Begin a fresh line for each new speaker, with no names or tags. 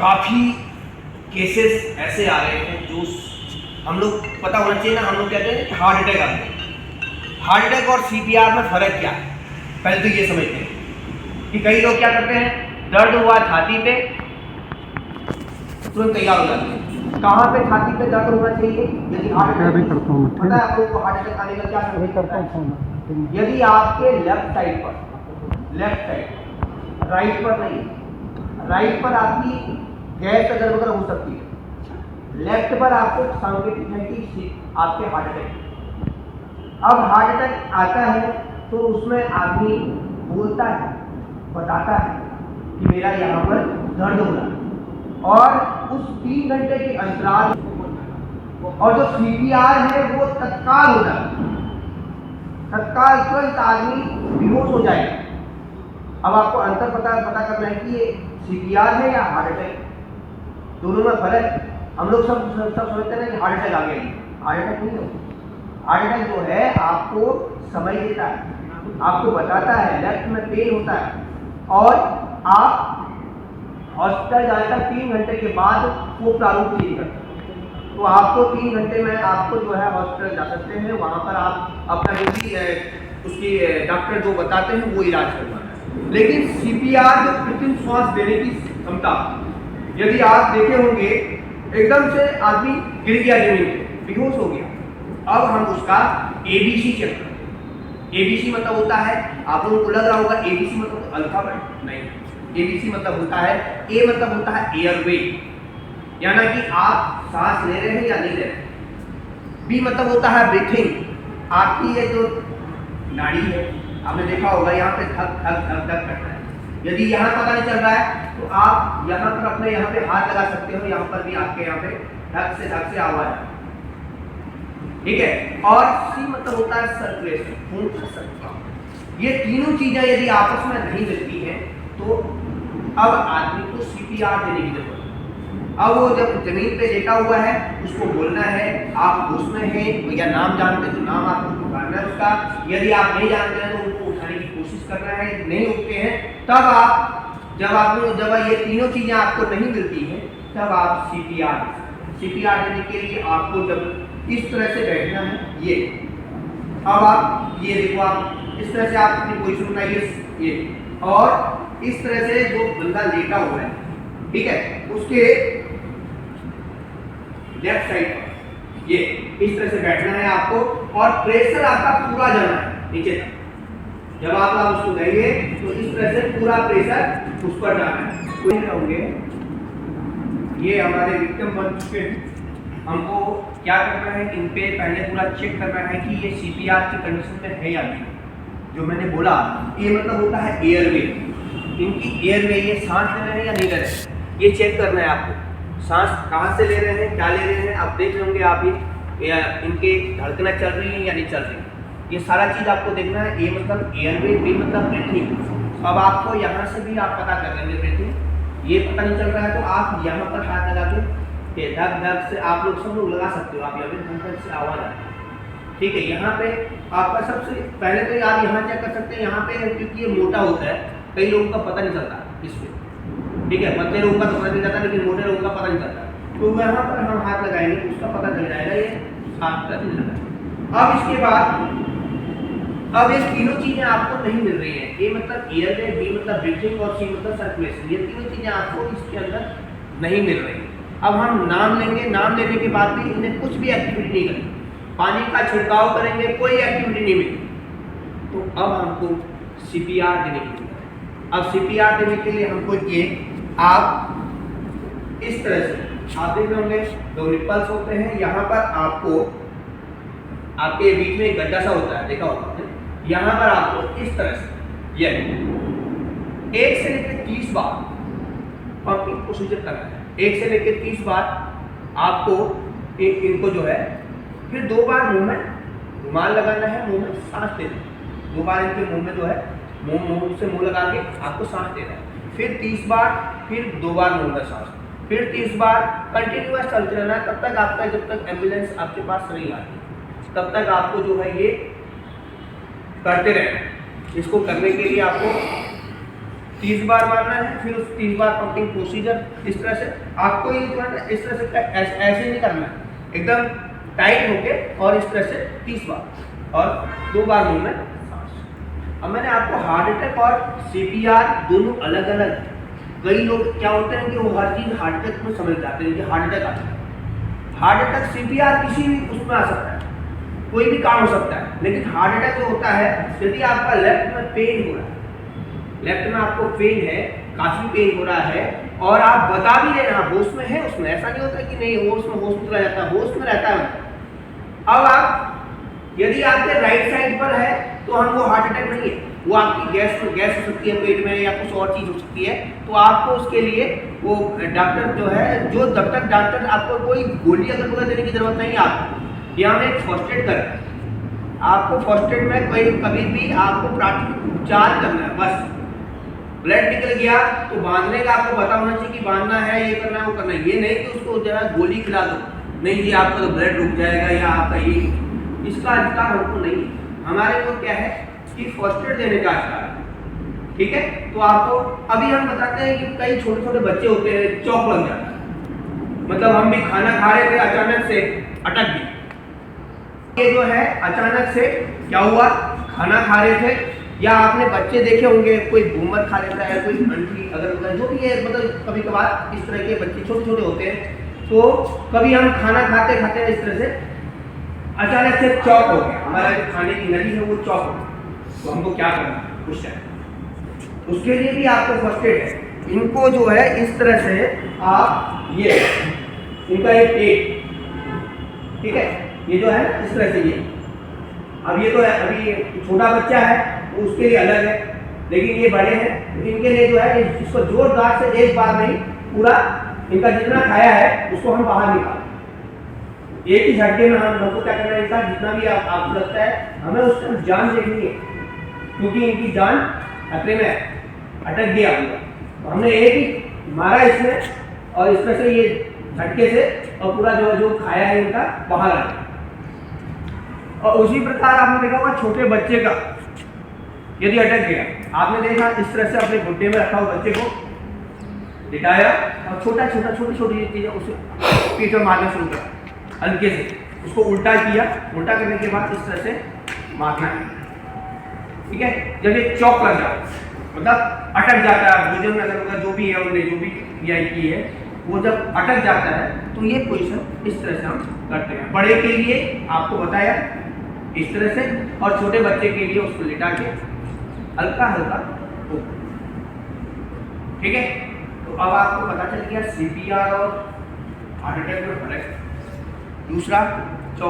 काफ़ी केसेस ऐसे आ रहे हैं जो हम लोग पता होना चाहिए ना। हम लोग कहते हैं कि हार्ट अटैक आते हैं। हार्ट अटैक और सीपीआर में फ़र्क क्या है, पहले तो ये समझते हैं कि कई लोग क्या करते हैं, दर्द हुआ छाती पे तुरंत तैयार हो जाते हैं। कहाँ पे छाती पे दर्द होना चाहिए? यदि हार्ट अटैक
करता हूँ
पता है आप लोग को हार्ट अटैक आने का क्या करता है? यदि आपके लेफ्ट साइड राइट पर नहीं, राइट पर आपकी गैस का दर्द वगैरह हो सकती है, लेफ्ट पर आपको सांकेतिक है कि आपके हार्ट अटैक। अब हार्ट अटैक आता है तो उसमें आदमी बोलता है, बताता है कि मेरा यहाँ पर दर्द हो रहा है, और उस 3 घंटे के अंतराल और जो सीपीआर है वो तत्काल हो जाता है, तत्काल तुरंत आदमी बेहोश हो जाएगा। अब आपको अंतर पता करना है कि ये सीपीआर है या हार्ट अटैक, दोनों में फर्क। हम लोग सब समझते हैं कि हार्ट अटैक आ गया, हार्ट अटैक नहीं होता। हार्ट अटैक जो है आपको समय देता है, आपको बताता है लेफ्ट में पेन होता है, और आप हॉस्पिटल जाकर 3 घंटे के बाद वो प्रारूप चेंज करते हैं। तो आपको 3 घंटे में आपको जो है हॉस्पिटल जा सकते हैं, वहाँ पर आप अपना जो भी उसकी डॉक्टर जो बताते हैं वो इलाज करवाना है। लेकिन सीपीआर जो कृत्रिम श्वास देने की क्षमता, यदि आप देखे होंगे एकदम से आदमी गिर गया जमीन पे, बेहोश हो गया, अब हम उसका एबीसी चेक करते हैं। एबीसी मतलब होता है, आप लोगों को लग रहा होगा एबीसी मतलब अल्फाबेट, नहीं। एबीसी मतलब होता है, ए मतलब होता है एयरवे, यानी कि आप सांस ले रहे हैं या नहीं ले रहे। बी मतलब होता है ब्रीथिंग, आपकी ये जो नाड़ी है आपने देखा होगा यहाँ पे धक धक धक धक करता है। यदि यहाँ पता नहीं चल रहा है तो आप यहाँ पर अपने यहाँ पे हाथ लगा सकते हो, यहाँ पर भी आपके यहाँ पे धक से आवाज है, ठीक है। और सी मतलब होता है सर्कुलेशन, खून का संचार। ये तीनों चीजें यदि आपस में नहीं मिलती हैं तो अब आदमी को सीपीआर देने की जरूरत है। अब वो जब जमीन पे लेटा हुआ है उसको बोलना है, आप उसमें हैं या नाम जानते हैं तो नाम आपको पुकारना है उसका। यदि आप नहीं जानते हैं तो उनको उठाने की कोशिश करना है, नहीं उठते हैं तब आप जब ये तीनों चीजें आपको नहीं मिलती हैं तब आप सीपीआर देने के लिए आपको जब इस तरह से बैठना है, ये अब आप ये देखो, आप इस तरह से आप अपनी पोजीशन बनाइए, ये और इस तरह से जो बंदा लेटा हुआ है, ठीक है, उसके लेफ्ट साइड पर ये इस तरह से बैठना है आपको, और प्रेशर आपका पूरा जाना है नीचे तक। जब आप उसको देंगे तो इस तरह से पूरा प्रेशर उस पर जाना है। कोई होंगे ये हमारे विक्टिम बन चुके हैं, हमको क्या करना है, इन पे पहले पूरा चेक करना है कि ये सीपीआर की कंडीशन में है या नहीं। जो मैंने बोला ये मतलब होता है एयरवे, इनकी एयरवे, ये सांस ले रहे हैं या नहीं ले रहे हैं, ये चेक करना है आपको। सांस कहाँ से ले रहे हैं, क्या ले रहे हैं, आप देख लेंगे आप ये इनके धड़कना चल रही है या नहीं चल रही, ये सारा चीज़ आपको देखना है। ए मतलब एयरवे, बी मतलब ब्रीथिंग। अब आपको यहाँ से भी आप पता कर लेंगे ब्रीथिंग, ये पता नहीं चल रहा है तो आप यहाँ पर हाथ लगा के धक धक से, आप लोग सब लोग लगा सकते हो, आप यहाँ पे धक धक से आवाज़ आती है, ठीक है। यहाँ पे आपका सबसे पहले तो आप यहाँ चेक कर सकते हैं, यहाँ पे क्योंकि ये मोटा होता है, कई लोगों का पता नहीं चलता इसमें, ठीक है, पतले लोगों का तो पता नहीं चलता लेकिन मोटे लोगों का पता नहीं चलता, तो यहाँ पर हम हाथ लगाएंगे उसका पता चल जाएगा ये हाथ का चल जाएगा। अब इसके बाद अब ये तीनों चीजें आपको नहीं मिल रही है, ए मतलब एयरवे, बी मतलब ब्रीथिंग और सी मतलब सर्कुलेशन, ये तीनों चीजें आपको इसके अंदर नहीं मिल रही। अब हम नाम लेंगे, नाम लेने के बाद भी इन्हें कुछ भी एक्टिविटी नहीं करेंगे, पानी का छिड़काव करेंगे, कोई एक्टिविटी नहीं मिली, तो अब हमको सीपीआर देने की जरूरत है। अब सीपीआर देने के लिए हमको ये आप इस तरह से आप देख रहे होंगे 2 निप्पल्स होते हैं, यहाँ पर आपको आपके बीच में एक गड्ढा सा होता है, देखा होगा, यहाँ पर आपको इस तरह से ये 1 से लेकर 30 बार पंपिंग प्रोसीजर करना है। 1 से लेकर 30 बार आपको इनको जो है, फिर 2 बार मुंह में रुमाल लगाना है, मुंह में सांस लेना है, 2 बार इनके मुंह में जो है मुंह से मुंह लगा के आपको सांस लेना है, फिर 30 बार, फिर 2 बार मुंह में सांस, फिर 30 बार, कंटिन्यूअस चलते रहना है तब तक आपका, जब तक एम्बुलेंस आपके पास नहीं आती तब तक आपको जो है ये करते रहना है। इसको करने के लिए आपको 30 बार मारना है, फिर उस 30 बार काउंटिंग प्रोसीजर इस तरह से आपको ये जो है ना इस तरह से ऐसे नहीं करना है, एकदम टाइट होके और इस तरह से 30 बार और 2 बार मुंह में सांस। अब मैंने आपको हार्ट अटैक और सीपीआर दोनों अलग अलग, कई लोग क्या होते हैं कि वो हर चीज़ हार्ट अटैक में समझ जाते हैं कि हार्ट अटैक आता है। हार्ट अटैक सीपीआर किसी भी उसमें आ सकता है, कोई भी काम हो सकता है, लेकिन हार्ट अटैक जो होता है यदि आपका लेफ्ट में पेन हो रहा है, लेफ्ट में आपको पेन है, काफी पेन हो रहा है और आप बता भी रहे हैं होश में है, उसमें ऐसा नहीं होता कि नहीं होश में चला जाता है, होश में रहता है। अब आप यदि आपके राइट साइड पर है तो हमको हार्ट अटैक नहीं है, वो आपकी गैस हो सकती है पेट में या कुछ और चीज हो सकती है, तो आपको उसके लिए वो डॉक्टर जो है, जो जब तक डॉक्टर आपको कोई गोली अगर देने की जरूरत नहीं है, आपको यहाँ में फर्स्ट एड करना है। आपको फर्स्ट एड में कभी भी आपको प्राथमिक उपचार करना है। बस ब्लड निकल गया तो बांधने का आपको पता होना चाहिए कि बांधना है, ये करना है, वो करना है, ये नहीं कि उसको जरा गोली खिला दो, नहीं जी आपका तो ब्लड रुक जाएगा या आपका ये, इसका अधिकार हमको नहीं है। हमारे को क्या है कि फर्स्ट एड देने का अधिकार है, ठीक है। तो आपको अभी हम बताते हैं कि कई छोटे छोटे बच्चे होते हैं, चौक लग जाता है, मतलब हम भी खाना खा रहे थे, अचानक से अटक गई। ये जो है अचानक से क्या हुआ, खाना खा रहे थे या आपने बच्चे देखे होंगे, कोई घूमर खा लेता है, कोई अंटी अगर जो भी है, मतलब कभी कभार इस तरह के बच्चे छोटे छोटे होते हैं, तो कभी हम खाना खाते खाते इस तरह से अचानक से चौक हो गया, हमारा जो खाने की नली है वो चौक हो गई, तो हमको क्या करना है उस टाइम, उसके लिए भी आपको फर्स्ट एड है। इनको जो है इस तरह से आप ये इनका एक पेट, ठीक है, ये जो है इस तरह से ये, अब ये तो है अभी छोटा बच्चा है तो उसके लिए अलग है, लेकिन ये बड़े हैं तो इनके लिए जो है इसको जोरदार से एक बार नहीं, पूरा इनका जितना खाया है उसको हम बाहर निकालें, एक ही झटके में हमको क्या करना है, इनका जितना भी आपको लगता है हमें उसका जान देखनी है, क्योंकि इनकी जान खतरे में है, अटक गया पूरा, तो हमने एक ही मारा इसमें और इस तरह से ये झटके से और पूरा जो खाया है इनका बाहर आ गया। और उसी प्रकार आपने देखा होगा छोटे बच्चे का यदि अटक गया, आपने देखा इस तरह से अपने घुटने में रखा हुआ बच्चे को लिटाया और छोटी छोटी चीजें उसे पीठ में मारना शुरू करा, हल्के से उसको उल्टा किया, उल्टा करने के बाद इस तरह से मारना है, ठीक है। जब ये चौक लग जाए, मतलब अटक जाता है, भोजन में अगर जो भी है उन्होंने जो भी किया की है, वो जब अटक जाता है तो ये पोजीशन इस तरह से हम करते हैं। बड़े के लिए आपको बताया इस तरह से और छोटे बच्चे के लिए उसको लिटा के हल्का हल्का, ठीक है। तो अब आपको पता चल गया सीपीआर और हार्ट अटैक में फर्क। दूसरा